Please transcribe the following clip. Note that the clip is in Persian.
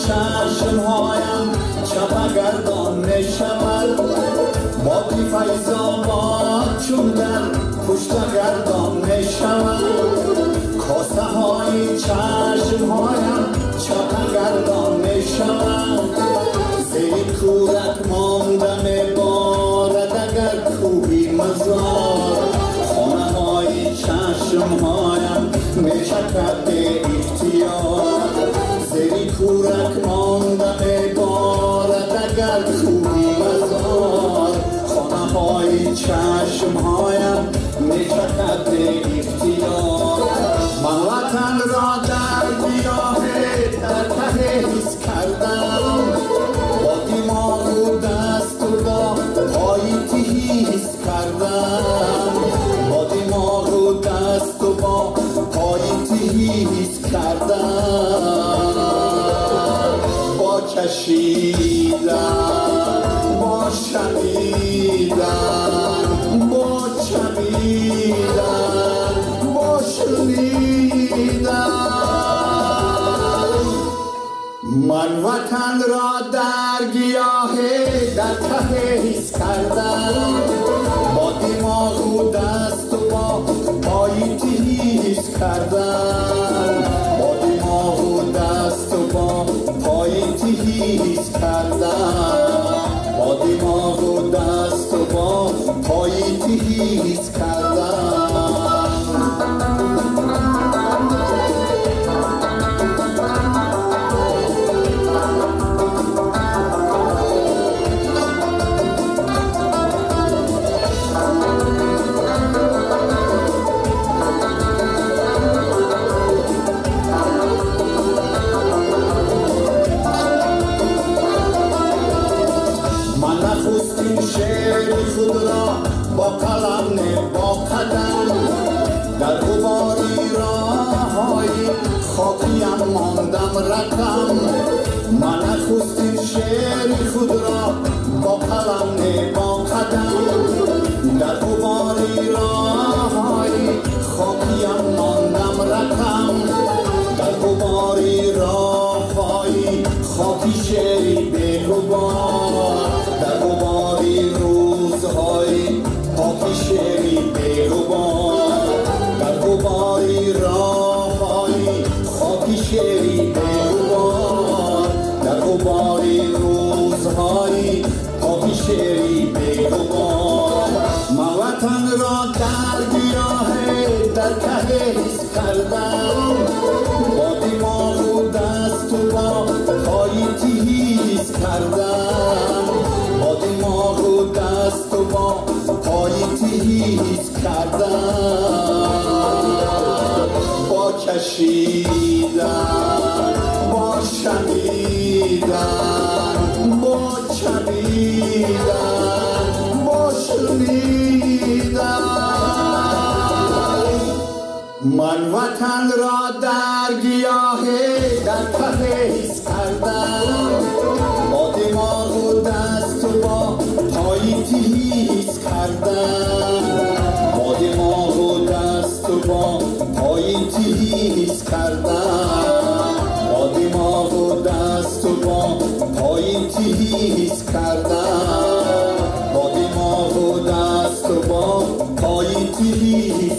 چشمهایم چپگردان نشود با بی فیضاباد چون در پشتگردان نشود کاسه های چشمهایم چپگردان نشود زیر کورک ماندم بارد اگر کوهی مزار خانه های چشمهایم میچکد به اختیار زیر کورک ماندم بارد اگر کوهی مزار خانه های چشمهایم میچکد به اختیار من وطن را در گیاه در ته حس کردم با دماغ و دست و با پای تهی حس کردم با دماغ و دست و با پای تهی حس کردم با کشیدن با شنیدن با چمیدن با شنیدن من وطن را در گیاه در ته حس کردم با دماغ و دست و با پای تهی حس کردم با دماغ و دست و با پای تهی حس کردم با دماغ و دست و با پای تهی حس کردم شعر خود را با قلم نه با قدم در غباری راه‌های خاکیم ماندم رقم من نخستین شعر خود را با قلم نه با قدم در غباری راه‌های خاکیم ماندم رقم در غباری راه‌های خاکی شعری بی‌غبار در غباری روزهای پاکی شعری بی‌غبار در غباری راههای خاکی شعری بی‌غبار در غباری روزهای پاکی شعری بی‌غبار من وطن را در گیاه در ته حس کردم با دماغ و دست و با پای تهی حس کردم با دماغ و دست و با پای تهی حس کردم با کشیدن با شنیدن با چمیدن با شنیدن من وطن را در گیاه در ته حس کردم با دماغ و دست و با پای تهی حس کردم با دماغ و دست و با پای تهی حس کردم با دماغ و دست و با پای تهی حس کردم با دماغ و دست و با پای تهی